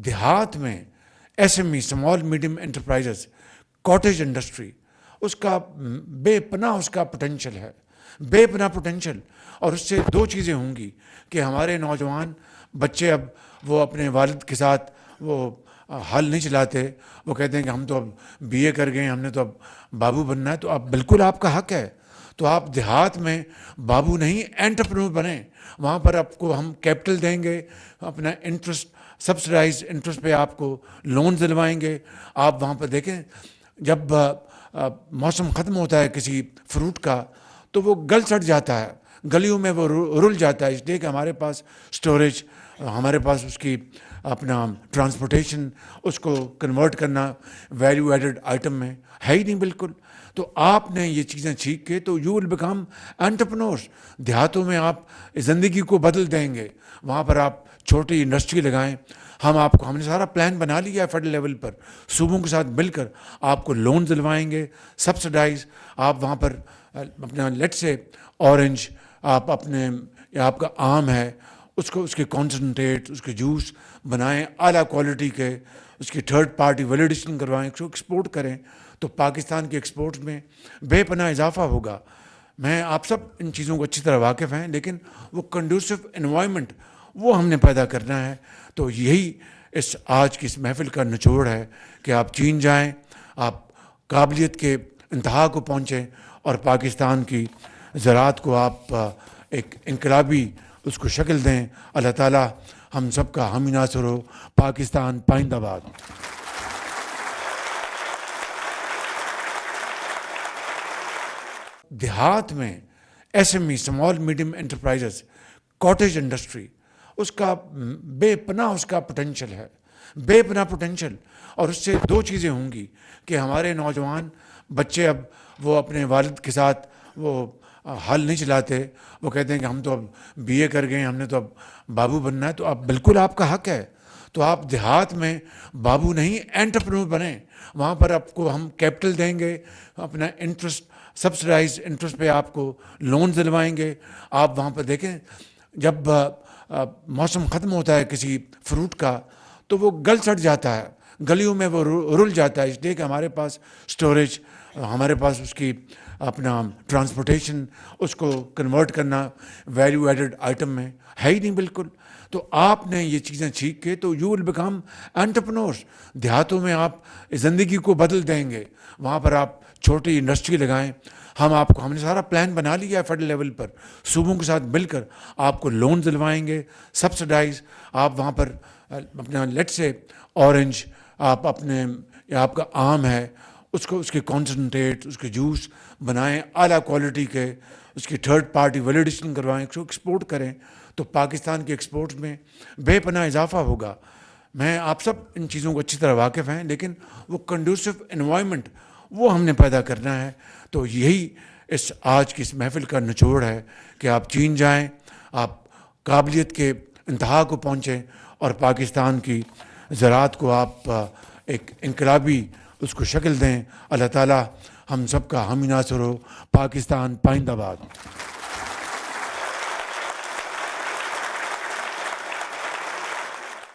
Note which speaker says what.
Speaker 1: دیہات میں SME small medium enterprises cottage industry اس کا بے پناہ اس کا پوٹینشیل ہے، بے پناہ پوٹینشیل. اور اس سے دو چیزیں ہوں گی کہ ہمارے نوجوان بچے اب وہ اپنے والد کے ساتھ وہ حل نہیں چلاتے، وہ کہتے ہیں کہ ہم تو اب BA کر گئے، ہم نے تو اب بابو بننا ہے. تو اب بالکل آپ کا حق ہے. تو آپ دیہات میں بابو نہیں اینٹرپرینور بنیں. وہاں پر آپ کو ہم کیپٹل دیں گے، اپنا انٹرسٹ سبسڈائز انٹرسٹ پہ آپ کو لون دلوائیں گے. آپ وہاں پر دیکھیں جب موسم ختم ہوتا ہے کسی فروٹ کا تو وہ گل سڑ جاتا ہے، گلیوں میں وہ رل جاتا ہے، اس لیے کہ ہمارے پاس سٹوریج، ہمارے پاس اس کی اپنا ٹرانسپورٹیشن، اس کو کنورٹ کرنا ویلیو ایڈڈ آئٹم میں ہے ہی نہیں بالکل. تو آپ نے یہ چیزیں سیکھ کے تو یو ول بیکم انٹرپرینورس. دیہاتوں میں آپ زندگی کو بدل دیں گے. وہاں پر آپ چھوٹی انڈسٹری لگائیں. ہم نے سارا پلان بنا لیا ہے فیڈرل لیول پر، صوبوں کے ساتھ مل کر آپ کو لون دلوائیں گے سبسڈائز. آپ وہاں پر اپنا لیٹ سے اورنج آپ اپنے آپ کا آم ہے اس کے کانسنٹریٹ، اس کے جوس بنائیں اعلیٰ کوالٹی کے، اس کی تھرڈ پارٹی ویلیڈیشن کروائیں، اس کو ایکسپورٹ کریں تو پاکستان کے ایکسپورٹ میں بے پناہ اضافہ ہوگا. میں آپ سب ان چیزوں کو اچھی طرح واقف ہیں، لیکن وہ کنڈیوسو انوائرمنٹ وہ ہم نے پیدا کرنا ہے. تو یہی اس آج کی اس محفل کا نچوڑ ہے کہ آپ چین جائیں، آپ قابلیت کے انتہا کو پہنچیں اور پاکستان کی زراعت کو آپ ایک انقلابی اس کو شکل دیں. اللہ تعالیٰ ہم سب کا حامی ناصر ہو. پاکستان پائندہ باد. دیہات میں SME small medium enterprises cottage industry اس کا بے پناہ اس کا پوٹینشیل ہے، بے پناہ پوٹینشیل. اور اس سے دو چیزیں ہوں گی کہ ہمارے نوجوان بچے اب وہ اپنے والد کے ساتھ وہ حل نہیں چلاتے، وہ کہتے ہیں کہ ہم تو اب BA کر گئے، ہم نے تو اب بابو بننا ہے. تو اب بالکل آپ کا حق ہے. تو آپ دیہات میں بابو نہیں اینٹرپرینور بنیں. وہاں پر آپ کو ہم کیپٹل دیں گے، اپنا انٹرسٹ سبسڈائز انٹرسٹ پہ آپ کو لون دلوائیں گے. آپ وہاں پر دیکھیں جب موسم ختم ہوتا ہے کسی فروٹ کا تو وہ گل سڑ جاتا ہے، گلیوں میں وہ رل جاتا ہے، اس لیے کہ ہمارے پاس سٹوریج، ہمارے پاس اس کی اپنا ٹرانسپورٹیشن، اس کو کنورٹ کرنا ویلیو ایڈڈ آئٹم میں ہے ہی نہیں بالکل. تو آپ نے یہ چیزیں سیکھ کے تو یو ول بیکم انٹرپرینورس. دیہاتوں میں آپ زندگی کو بدل دیں گے. وہاں پر آپ چھوٹی انڈسٹری لگائیں. ہم نے سارا پلان بنا لیا ہے فیڈرل لیول پر، صوبوں کے ساتھ مل کر آپ کو لون دلوائیں گے سبسڈائز. آپ وہاں پر اپنا لیٹ سے اورنج آپ آپ کا آم ہے اس کے کانسنٹریٹ، اس کے جوس بنائیں اعلیٰ کوالٹی کے، اس کی تھرڈ پارٹی ویلیڈیشن کروائیں، اس کو ایکسپورٹ کریں تو پاکستان کے ایکسپورٹ میں بے پناہ اضافہ ہوگا. میں آپ سب ان چیزوں کو اچھی طرح واقف ہیں، لیکن وہ کنڈیوسو انوائرمنٹ وہ ہم نے پیدا کرنا ہے. تو یہی اس آج کی اس محفل کا نچوڑ ہے کہ آپ چین جائیں، آپ قابلیت کے انتہا کو پہنچیں اور پاکستان کی زراعت کو آپ ایک انقلابی اس کو شکل دیں. اللہ تعالیٰ ہم سب کا حامی ناصر ہو. پاکستان پائندہ باد.